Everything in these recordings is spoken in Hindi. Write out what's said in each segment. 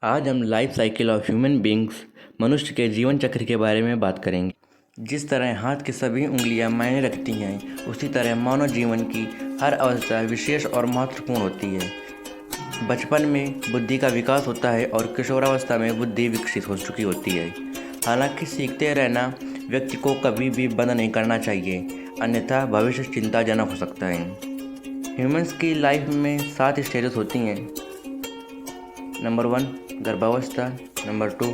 आज हम life cycle of human beings मनुष्य के जीवन चक्र के बारे में बात करेंगे। जिस तरह हाथ की सभी उंगलियां मायने रखती हैं, उसी तरह मानव जीवन की हर अवस्था विशेष और महत्वपूर्ण होती है। बचपन में बुद्धि का विकास होता है और किशोरावस्था में बुद्धि विकसित हो चुकी होती है। हालांकि सीखते रहना व्यक्ति को कभी भी बंद नहीं करना चाहिए, अन्यथा भविष्य चिंताजनक हो सकता है। ह्यूमंस की लाइफ में 7 स्टेजेस होती हैं। नंबर 1 गर्भावस्था, नंबर 2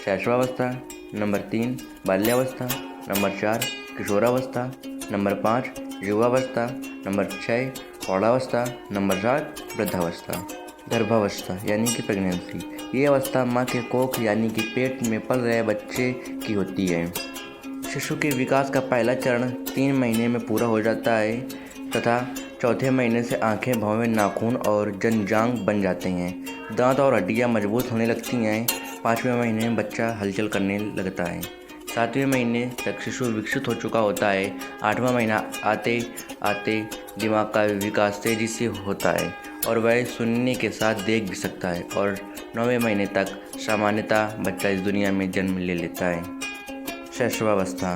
शैशवावस्था, नंबर 3 बाल्यावस्था, नंबर 4 किशोरावस्था, नंबर 5 युवावस्था, नंबर 6 प्रौढ़ावस्था, नंबर 7 वृद्धावस्था। गर्भावस्था यानी कि प्रेगनेंसी, ये अवस्था माँ के कोख यानी कि पेट में पल रहे बच्चे की होती है। शिशु के विकास का पहला चरण 3 महीने में पूरा हो जाता है तथा चौथे महीने से आँखें, भौहें, नाखून और जंजांग बन जाते हैं। दांत और हड्डियां मजबूत होने लगती हैं। 5वें महीने में बच्चा हलचल करने लगता है। 7वें महीने तक शिशु विकसित हो चुका होता है। 8वां महीना आते आते दिमाग का विकास तेजी से होता है और वह सुनने के साथ देख भी सकता है। और 9वें महीने तक सामान्यतः बच्चा इस दुनिया में जन्म ले लेता है। शैशवावस्था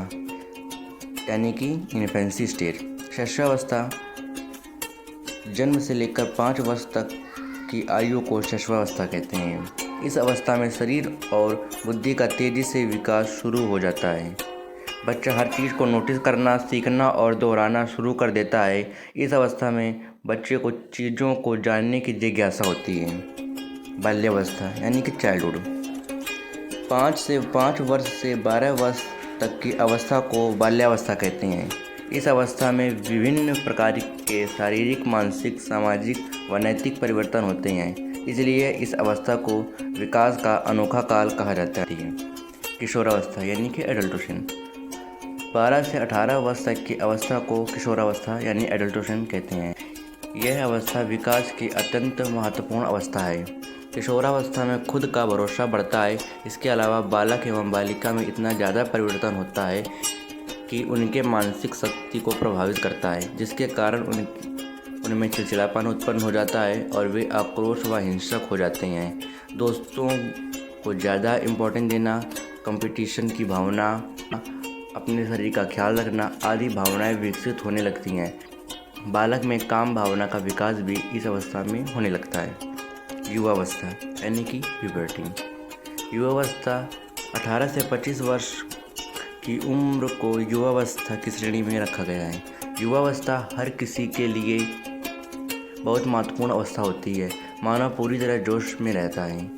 यानी कि इन्फेंसी स्टेज। शैशवावस्था जन्म से लेकर 5 वर्ष तक की आयु को शैशवावस्था कहते हैं। इस अवस्था में शरीर और बुद्धि का तेज़ी से विकास शुरू हो जाता है। बच्चा हर चीज़ को नोटिस करना, सीखना और दोहराना शुरू कर देता है। इस अवस्था में बच्चे को चीज़ों को जानने की जिज्ञासा होती है। बाल्यावस्था यानी कि चाइल्डहुड। 5 वर्ष से 12 वर्ष तक की अवस्था को बाल्यावस्था कहते हैं। इस अवस्था में विभिन्न प्रकार के शारीरिक, मानसिक, सामाजिक व नैतिक परिवर्तन होते हैं, इसलिए इस अवस्था को विकास का अनोखा काल कहा जाता है। किशोरावस्था यानी कि एडल्टेशन। 12 से 18 वर्ष तक की अवस्था को किशोरावस्था यानी एडल्टेशन कहते हैं। यह अवस्था विकास की अत्यंत महत्वपूर्ण अवस्था है। किशोरावस्था में खुद का भरोसा बढ़ता है। इसके अलावा बालक एवं बालिका में इतना ज़्यादा परिवर्तन होता है कि उनके मानसिक शक्ति को प्रभावित करता है, जिसके कारण उनमें चिड़चिड़ापन उत्पन्न हो जाता है और वे आक्रोश व हिंसक हो जाते हैं। दोस्तों को ज़्यादा इम्पोर्टेंस देना, कंपटीशन की भावना, अपने शरीर का ख्याल रखना आदि भावनाएं विकसित होने लगती हैं। बालक में काम भावना का विकास भी इस अवस्था में होने लगता है। युवावस्था यानी कि प्यूबर्टी। युवावस्था 18 से 25 वर्ष की उम्र को युवावस्था की श्रेणी में रखा गया है। युवावस्था हर किसी के लिए बहुत महत्वपूर्ण अवस्था होती है। मानव पूरी तरह जोश में रहता है।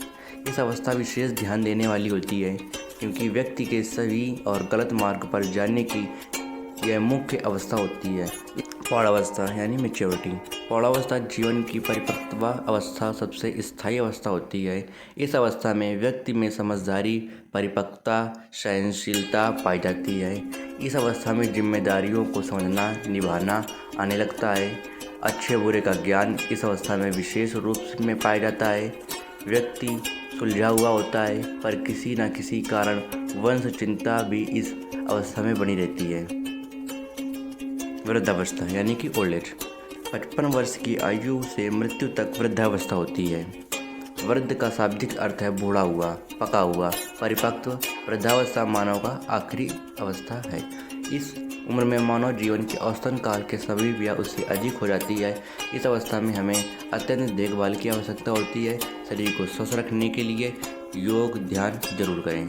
इस अवस्था विशेष ध्यान देने वाली होती है क्योंकि व्यक्ति के सही और गलत मार्ग पर जाने की यह मुख्य अवस्था होती है। प्रौढ़ावस्था यानी मैच्योरिटी। प्रौढ़ावस्था जीवन की परिपक्वता अवस्था सबसे स्थायी अवस्था होती है। इस अवस्था में व्यक्ति में समझदारी, परिपक्वता, सहनशीलता पाई जाती है। इस अवस्था में जिम्मेदारियों को समझना, निभाना आने लगता है। अच्छे बुरे का ज्ञान इस अवस्था में विशेष रूप में पाया जाता है। व्यक्ति सुलझा हुआ होता है, पर किसी न किसी कारण वंश चिंता भी इस अवस्था में बनी रहती है। वृद्धावस्था यानी कि ओल्ड एज। 55 वर्ष की आयु से मृत्यु तक वृद्धावस्था होती है। वृद्ध का शाब्दिक अर्थ है बूढ़ा हुआ, पका हुआ, परिपक्व। वृद्धावस्था मानव का आखिरी अवस्था है। इस उम्र में मानव जीवन के औसतन काल के समय या उससे अधिक हो जाती है। इस अवस्था में हमें अत्यंत देखभाल की आवश्यकता होती है। शरीर को स्वस्थ रखने के लिए योग ध्यान जरूर करें।